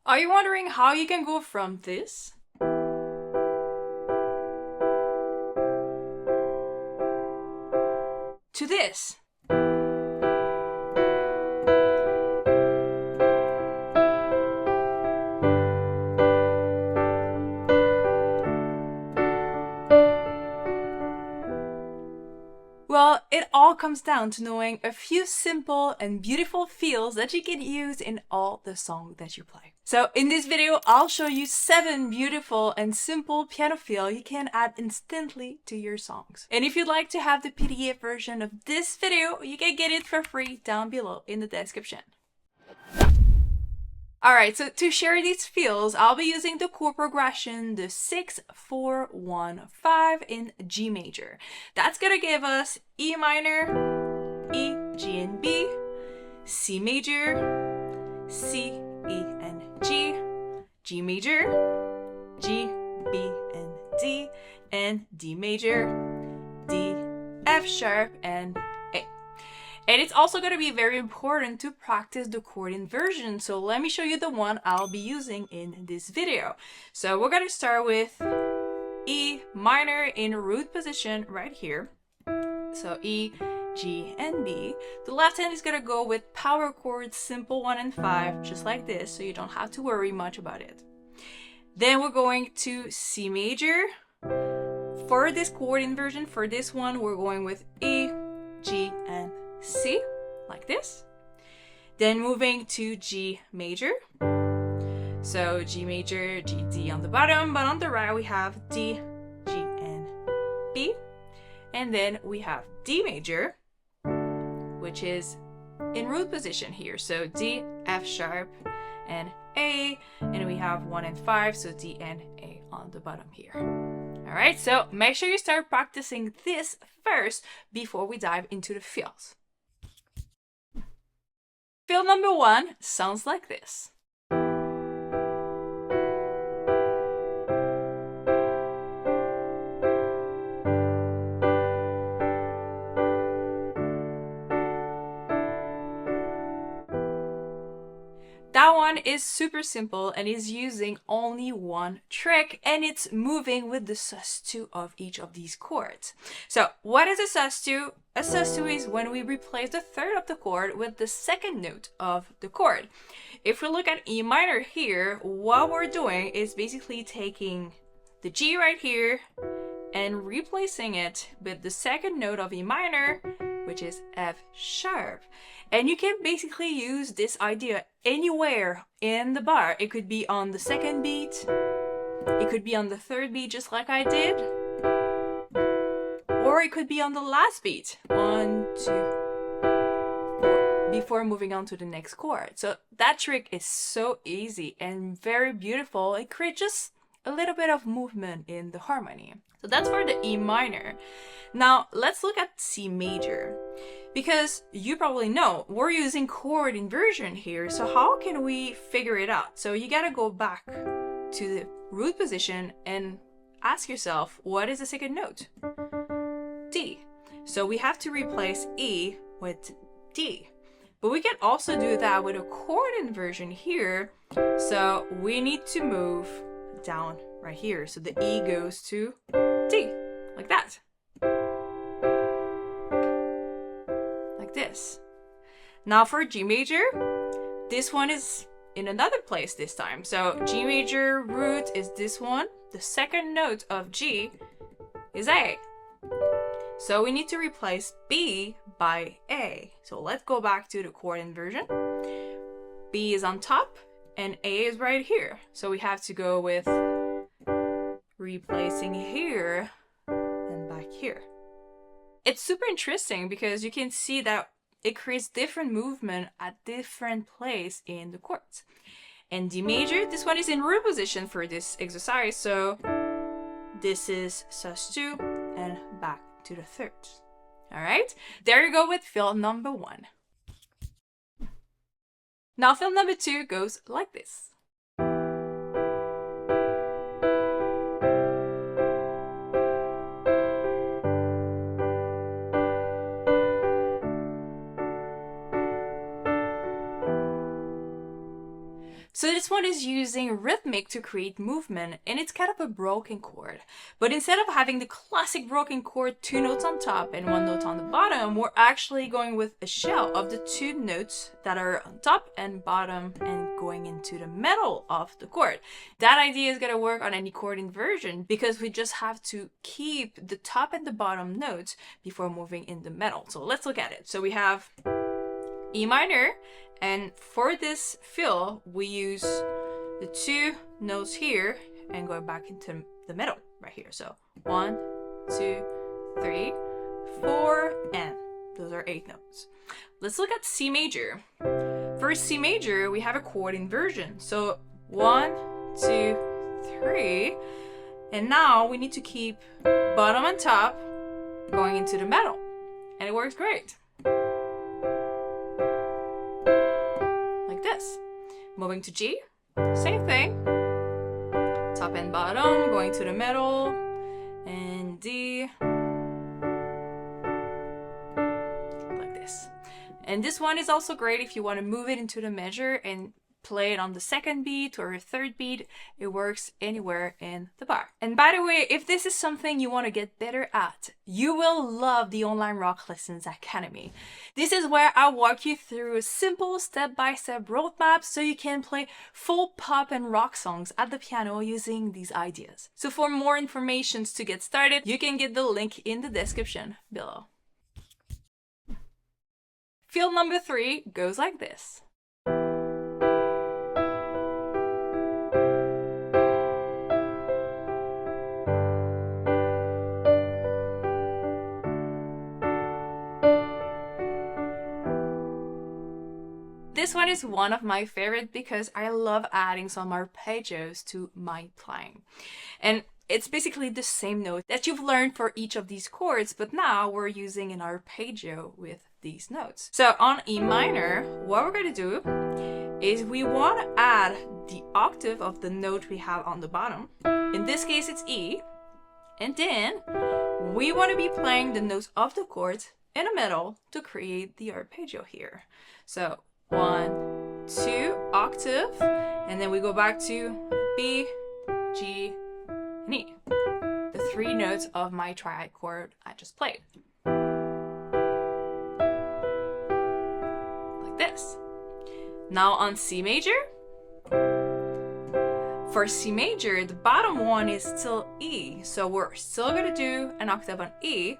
Are you wondering how you can go from this to this? Well, it all comes down to knowing a few simple and beautiful feels that you can use in all the songs that you play. So in this video, I'll show you 7 beautiful and simple piano feels you can add instantly to your songs. And if you'd like to have the PDF version of this video, you can get it for free down below in the description. Alright, so to share these feels, I'll be using the chord progression, the 6-4-1-5 in G major. That's gonna give us E minor, E, G and B, C major, C, E and G, G major, G, B and D, and D major, D, F sharp, and A. And it's also going to be very important to practice the chord inversion. So let me show you the one I'll be using in this video. So we're going to start with E minor in root position right here. So E, G, and B. The left hand is going to go with power chords, simple 1 and 5, just like this. So you don't have to worry much about it. Then we're going to C major. For this chord inversion, for this one, we're going with E, G, and C, like this. Then moving to G major. So G major, G, D on the bottom, but on the right we have D, G, and B. And then we have D major, which is in root position here. So D, F sharp, and A. And we have 1 and 5, so D and A on the bottom here. All right, so make sure you start practicing this first before we dive into the feels. Feel number 1 sounds like this. That one is super simple and is using only one trick, and it's moving with the sus2 of each of these chords. So what is a sus2? A sus2 is when we replace the third of the chord with the second note of the chord. If we look at E minor here, what we're doing is basically taking the G right here and replacing it with the second note of E minor, which is F sharp. And you can basically use this idea anywhere in the bar. It could be on the second beat, it could be on the third beat just like I did, or it could be on the last beat, 1, 2, 4, before moving on to the next chord. So that trick is so easy and very beautiful. It creates just a little bit of movement in the harmony. So that's for the E minor. Now let's look at C major, because you probably know we're using chord inversion here. So how can we figure it out? So you gotta go back to the root position and ask yourself, what is the second note? D. So we have to replace E with D. But we can also do that with a chord inversion here. So we need to move down right here. So the E goes to D, like that. Like this. Now for G major, this one is in another place this time. So G major root is this one. The second note of G is A. So we need to replace B by A. So let's go back to the chord inversion. B is on top and A is right here. So we have to go with replacing here and back here. It's super interesting because you can see that it creates different movement at different place in the chords. And D major, this one is in root position for this exercise. So this is sus2 and back to the third. All right, there you go with feel number 1. Now feel number 2 goes like this. So the this one is using rhythmic to create movement, and it's kind of a broken chord. But instead of having the classic broken chord, 2 notes on top and 1 note on the bottom, we're actually going with a shell of the 2 notes that are on top and bottom and going into the middle of the chord. That idea is going to work on any chord inversion because we just have to keep the top and the bottom notes before moving in the middle. So let's look at it. So we have E minor, and for this fill, we use the 2 notes here and go back into the middle right here. So 1, 2, 3, 4, and those are 8 notes. Let's look at C major. For C major, we have a chord inversion. So 1, 2, 3, and now we need to keep bottom and top going into the middle, and it works great. This. Moving to G, same thing. Top and bottom, going to the middle, and D, like this. And this one is also great if you want to move it into the measure and play it on the 2nd beat or 3rd beat. It works anywhere in the bar. And by the way, if this is something you want to get better at, you will love the Online Rock Lessons Academy. This is where I walk you through a simple step-by-step roadmap so you can play full pop and rock songs at the piano using these ideas. So for more information to get started, you can get the link in the description below. Fill number 3 goes like this. This one is one of my favorite because I love adding some arpeggios to my playing. And it's basically the same note that you've learned for each of these chords, but now we're using an arpeggio with these notes. So on E minor, what we're going to do is we want to add the octave of the note we have on the bottom. In this case, it's E. And then we want to be playing the notes of the chords in the middle to create the arpeggio here. So 1, 2, octave, and then we go back to B, G, and E. The 3 notes of my triad chord I just played. Like this. Now on C major. For C major, the bottom one is still E, so we're still going to do an octave on E,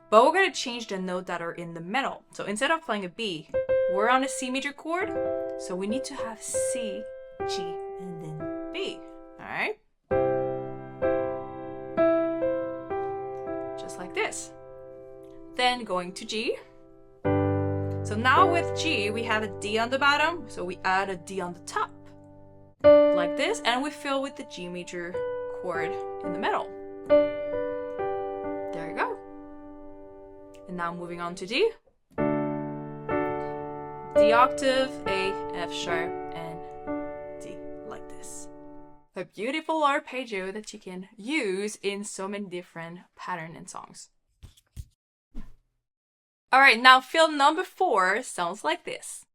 but we're going to change the note that are in the middle. So instead of playing a B, we're on a C major chord, so we need to have C, G, and then B, all right? Just like this. Then going to G. So now with G, we have a D on the bottom, so we add a D on the top, like this, and we fill with the G major chord in the middle. There you go. And now moving on to D. D octave, A, F sharp, and D, like this. A beautiful arpeggio that you can use in so many different patterns and songs. All right, now fill number 4 sounds like this.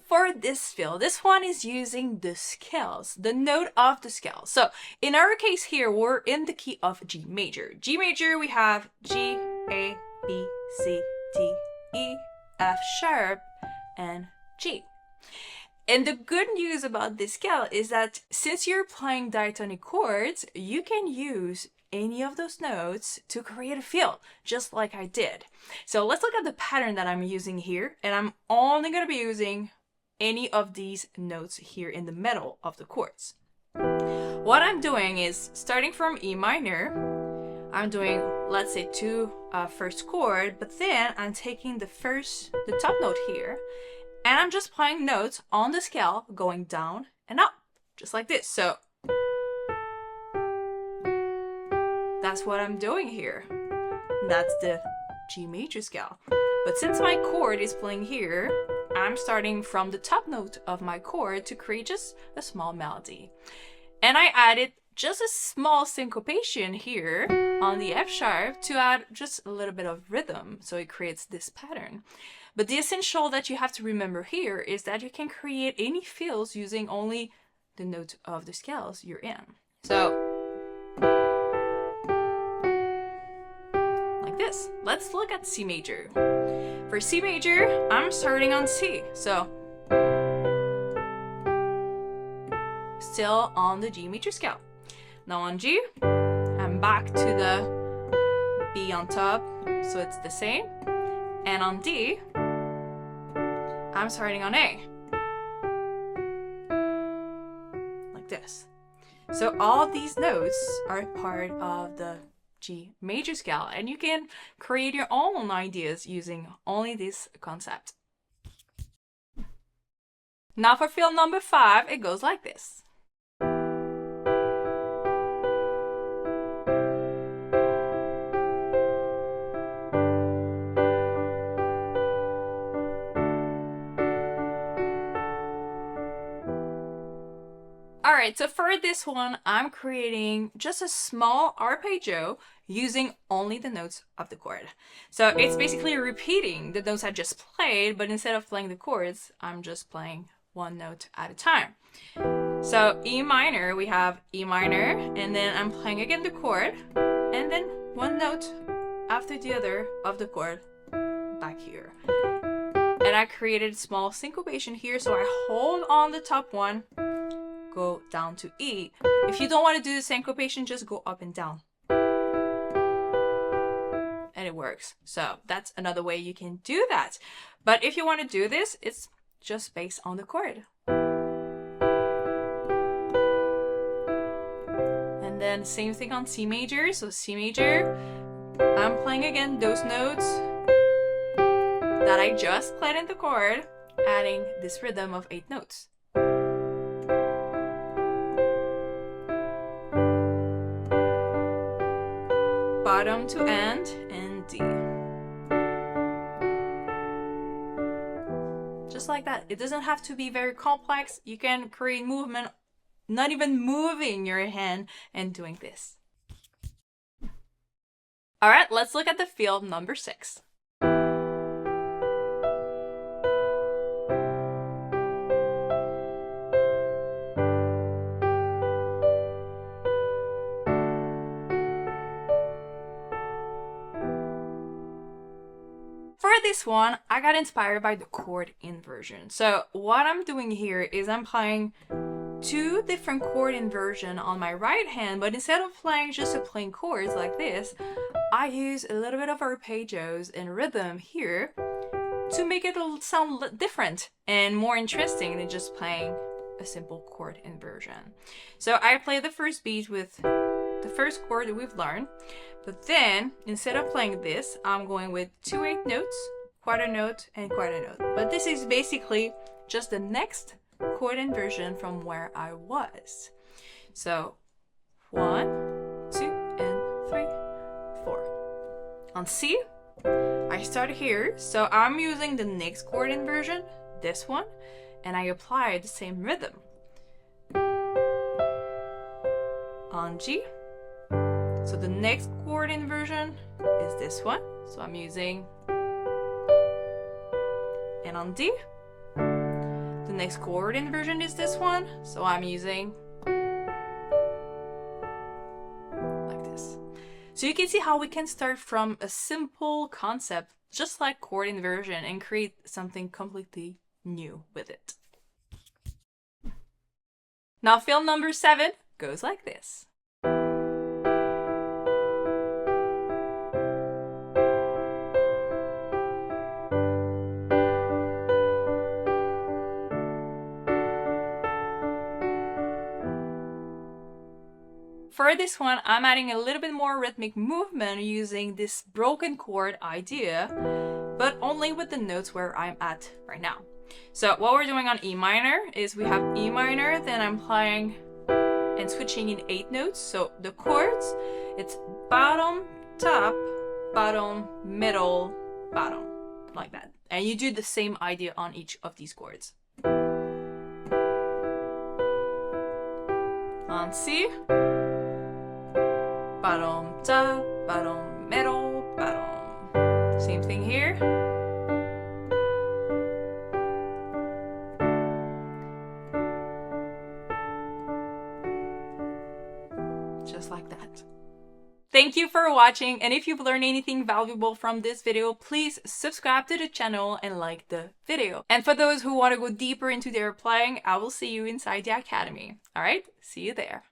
For this fill, this one is using the scales, the note of the scale. So in our case here, we're in the key of G major. G major, we have G, A, B, C, D, E, F sharp, and G. And the good news about this scale is that since you're playing diatonic chords, you can use any of those notes to create a fill, just like I did. So let's look at the pattern that I'm using here, and I'm only going to be using any of these notes here in the middle of the chords. What I'm doing is starting from E minor, I'm doing, let's say, 2 first chord, but then I'm taking the top note here, and I'm just playing notes on the scale going down and up, just like this. So that's what I'm doing here. That's the G major scale. But since my chord is playing here, I'm starting from the top note of my chord to create just a small melody. And I added just a small syncopation here on the F sharp to add just a little bit of rhythm, so it creates this pattern. But the essential that you have to remember here is that you can create any fills using only the note of the scales you're in. So, like this. Let's look at C major. For C major, I'm starting on C, so still on the G major scale. Now on G, I'm back to the B on top, so it's the same. And on D, I'm starting on A. Like this. So all these notes are part of the G major scale, and you can create your own ideas using only this concept. Now for fill number 5, it goes like this. Alright, so for this one, I'm creating just a small arpeggio using only the notes of the chord. So it's basically repeating the notes I just played, but instead of playing the chords, I'm just playing one note at a time. So E minor, we have E minor, and then I'm playing again the chord, and then one note after the other of the chord back here. And I created a small syncopation here, so I hold on the top one, go down to E. If you don't want to do the syncopation, just go up and down. And it works. So that's another way you can do that. But if you want to do this, it's just based on the chord. And then same thing on C major. So C major, I'm playing again those notes that I just played in the chord, adding this rhythm of 8 notes. Bottom to end and D. Just like that. It doesn't have to be very complex. You can create movement, not even moving your hand and doing this. All right, let's look at the fill number 6. For this one, I got inspired by the chord inversion. So what I'm doing here is I'm playing 2 different chord inversion on my right hand, but instead of playing just a plain chords like this, I use a little bit of arpeggios and rhythm here to make it sound different and more interesting than just playing a simple chord inversion. So I play the first beat with the first chord that we've learned, but then instead of playing this, I'm going with 2 8 notes, quarter note, and quarter note. But this is basically just the next chord inversion from where I was. So 1, 2, and 3, 4. On C, I start here, so I'm using the next chord inversion, this one, and I apply the same rhythm. On G, so the next chord inversion is this one, so I'm using, and on D, the next chord inversion is this one, so I'm using like this. So you can see how we can start from a simple concept, just like chord inversion, and create something completely new with it. Now fill number 7 goes like this. For this one, I'm adding a little bit more rhythmic movement using this broken chord idea, but only with the notes where I'm at right now. So what we're doing on E minor is we have E minor, then I'm playing and switching in 8 notes. So the chords, it's bottom, top, bottom, middle, bottom, like that. And you do the same idea on each of these chords. On C, ba-dum, da, ba-dum, middle, ba-dum. Same thing here. Just like that. Thank you for watching, and if you've learned anything valuable from this video, please subscribe to the channel and like the video. And for those who want to go deeper into their playing, I will see you inside the academy. All right, see you there.